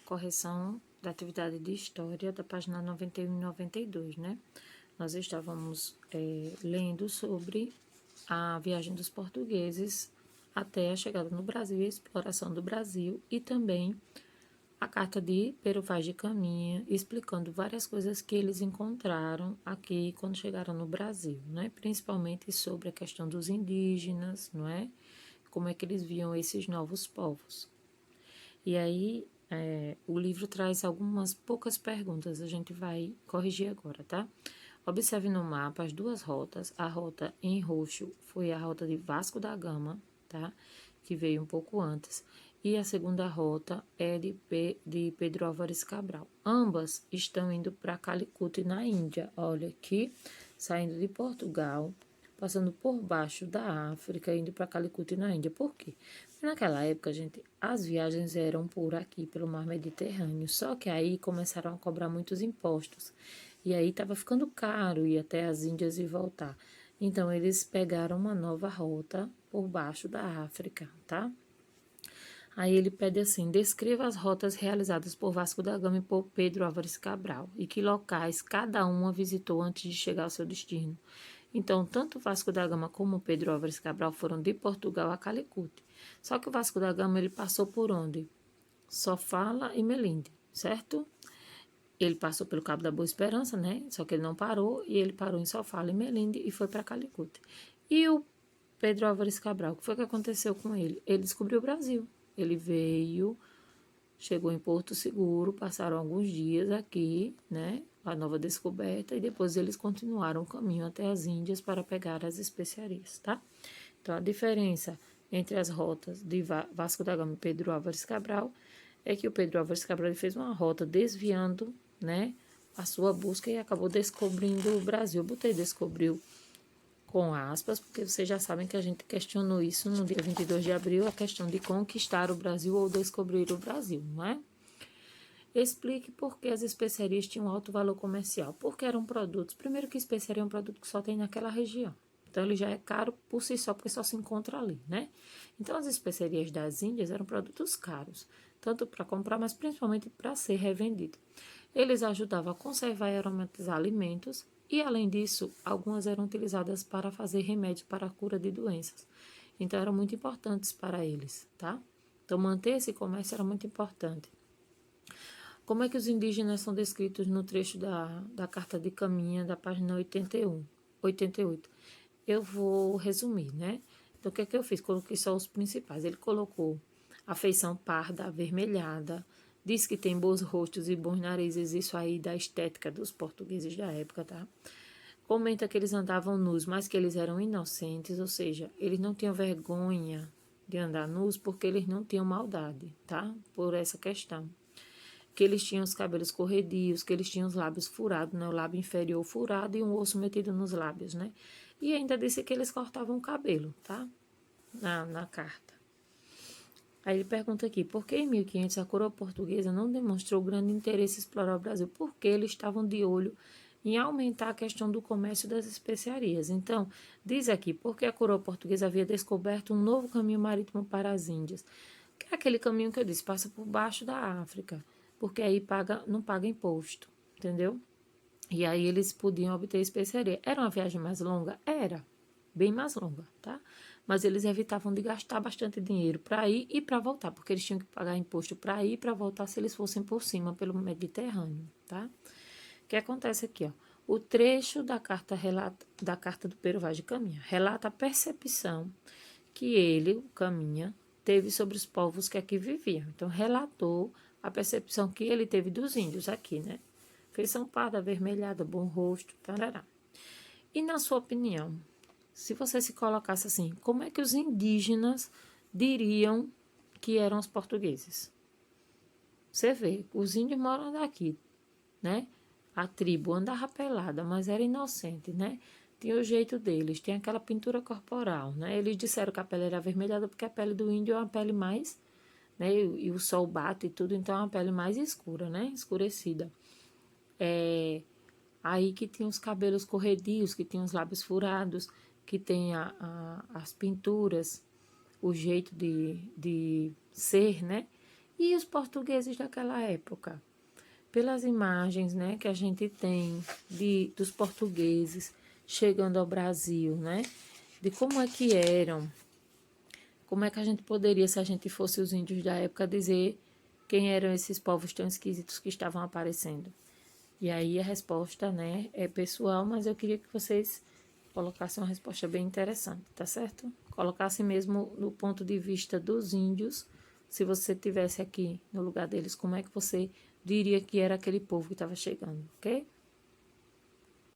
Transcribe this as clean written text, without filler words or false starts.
correção da atividade de História da página 91 e 92, né? Nós estávamos lendo sobre a viagem dos portugueses até a chegada no Brasil e a exploração do Brasil, e também a carta de Pero Vaz de Caminha, explicando várias coisas que eles encontraram aqui quando chegaram no Brasil, né? Principalmente sobre a questão dos indígenas, não é? Como é que eles viam esses novos povos. E aí, o livro traz algumas poucas perguntas, a gente vai corrigir agora, tá? Observe no mapa as duas rotas. A rota em roxo foi a rota de Vasco da Gama, tá? Que veio um pouco antes. E a segunda rota é de Pedro Álvares Cabral. Ambas estão indo para Calicut, na Índia. Olha aqui, saindo de Portugal, passando por baixo da África, indo para Calicut, na Índia. Por quê? Porque naquela época, gente, as viagens eram por aqui, pelo mar Mediterrâneo. Só que aí começaram a cobrar muitos impostos. E aí estava ficando caro ir até as Índias e voltar. Então, eles pegaram uma nova rota por baixo da África, tá? Aí ele pede assim: descreva as rotas realizadas por Vasco da Gama e por Pedro Álvares Cabral e que locais cada uma visitou antes de chegar ao seu destino. Então, tanto Vasco da Gama como Pedro Álvares Cabral foram de Portugal a Calicut. Só que o Vasco da Gama ele passou por onde? Sofala e Melinde, certo? Ele passou pelo Cabo da Boa Esperança, né? Só que ele não parou, e ele parou em Sofala e Melinde e foi para Calicut. E o Pedro Álvares Cabral, o que foi que aconteceu com ele? Ele descobriu o Brasil. Ele veio, chegou em Porto Seguro, passaram alguns dias aqui, né? A nova descoberta, e depois eles continuaram o caminho até as Índias para pegar as especiarias, tá? Então, a diferença entre as rotas de Vasco da Gama e Pedro Álvares Cabral é que o Pedro Álvares Cabral fez uma rota desviando, né, a sua busca e acabou descobrindo o Brasil. Eu botei descobriu com aspas, porque vocês já sabem que a gente questionou isso no dia 22 de abril, a questão de conquistar o Brasil ou descobrir o Brasil, não é? Explique por que as especiarias tinham alto valor comercial. Porque eram produtos, primeiro que especiaria é um produto que só tem naquela região. Então, ele já é caro por si só, porque só se encontra ali, né? Então, as especiarias das Índias eram produtos caros, tanto para comprar, mas principalmente para ser revendido. Eles ajudavam a conservar e aromatizar alimentos e, além disso, algumas eram utilizadas para fazer remédio para a cura de doenças. Então, eram muito importantes para eles, tá? Então, manter esse comércio era muito importante. Como é que os indígenas são descritos no trecho da Carta de Caminha, da página 88? Eu vou resumir, né? Então, o que é que eu fiz? Coloquei só os principais. Ele colocou a feição parda, avermelhada, diz que tem bons rostos e bons narizes, isso aí da estética dos portugueses da época, tá? Comenta que eles andavam nus, mas que eles eram inocentes, ou seja, eles não tinham vergonha de andar nus porque eles não tinham maldade, tá? Por essa questão. Que eles tinham os cabelos corredios, que eles tinham os lábios furados, né? O lábio inferior furado e um osso metido nos lábios, né? E ainda disse que eles cortavam o cabelo, tá? Na carta. Aí ele pergunta aqui, por que em 1500 a coroa portuguesa não demonstrou grande interesse em explorar o Brasil? Porque eles estavam de olho em aumentar a questão do comércio das especiarias. Então, diz aqui, porque a coroa portuguesa havia descoberto um novo caminho marítimo para as Índias, que é aquele caminho que eu disse, passa por baixo da África, porque aí não paga imposto, entendeu? E aí eles podiam obter especiaria. Era uma viagem mais longa? Era, bem mais longa, tá? Mas eles evitavam de gastar bastante dinheiro para ir e para voltar, porque eles tinham que pagar imposto para ir e para voltar se eles fossem por cima pelo Mediterrâneo, tá? O que acontece aqui, ó? O trecho da carta do Pero Vaz de Caminha relata a percepção que ele, o Caminha, teve sobre os povos que aqui viviam. Então, relatou a percepção que ele teve dos índios aqui, né? Feição parda, avermelhada, bom rosto, tarará. E na sua opinião, se você se colocasse assim, como é que os indígenas diriam que eram os portugueses? Você vê, os índios moram daqui, né? A tribo andava pelada, mas era inocente, né? Tinha o jeito deles, tinha aquela pintura corporal, né? Eles disseram que a pele era avermelhada porque a pele do índio é uma pele mais, né? E o sol bate e tudo, então é uma pele mais escura, né? Escurecida. Aí que tinha os cabelos corredios, que tinha os lábios furados, que tem as pinturas, o jeito de ser, né? E os portugueses daquela época? Pelas imagens, né, que a gente tem dos portugueses chegando ao Brasil, né, de como é que eram, como é que a gente poderia, se a gente fosse os índios da época, dizer quem eram esses povos tão esquisitos que estavam aparecendo. E aí a resposta, né, é pessoal, mas eu queria que vocês colocassem uma resposta bem interessante, tá certo? Colocassem mesmo no ponto de vista dos índios, se você tivesse aqui no lugar deles, como é que você diria que era aquele povo que estava chegando, ok?